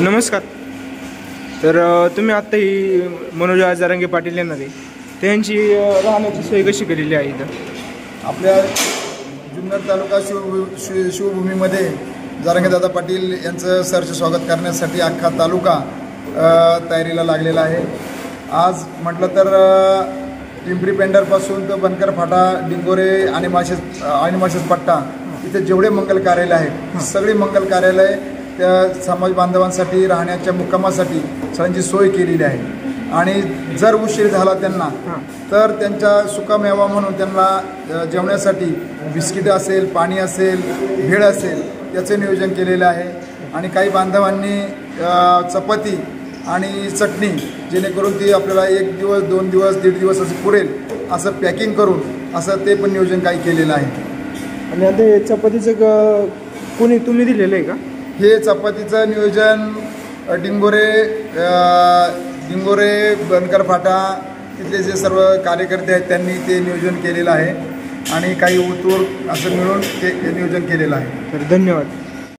नमस्कार. तर तुम्ही आत्ता ही मनोज जरांगे पाटील येणार आहे, त्यांची राहण्याची सोय कशी केलेली आहे इथं? आपल्या जुन्नर तालुका शिवभूमीमध्ये जरांगेदादा पाटील यांचं सरचे स्वागत करण्यासाठी अख्खा तालुका तयारीला लागलेला आहे. आज म्हटलं तर पिंपरी पेंढरपासून तर बनकर फाटा, डिंगोरे आणि माळशेज पट्टा इथे जेवढे मंगल कार्यालय आहेत सगळी मंगल कार्यालय त्या समाज बांधवांसाठी राहण्याच्या मुक्कामासाठी सगळ्यांची सोय केलेली आहे. आणि जर उशीर झाला त्यांना तर त्यांच्या सुकामेवा म्हणून त्यांना जेवण्यासाठी बिस्किट असेल, पाणी असेल, भेळ असेल याचे नियोजन केलेलं आहे. आणि काही बांधवांनी चपाती आणि चटणी जेणेकरून ती आपल्याला 1 दिवस 2 दिवस 1.5 दिवस असं पुरेल असं पॅकिंग करून असं ते पण नियोजन काही केलेलं आहे. आणि आता हे चपातीचं कोणी तुम्ही दिलेलं आहे का? हे चपातीचं नियोजन डिंगोरे बनकर फाटा तिथले जे सर्व कार्यकर्ते आहेत त्यांनी ते नियोजन केलेलं आहे आणि काही उतूर असं मिळून ते नियोजन केलेलं आहे. तर धन्यवाद.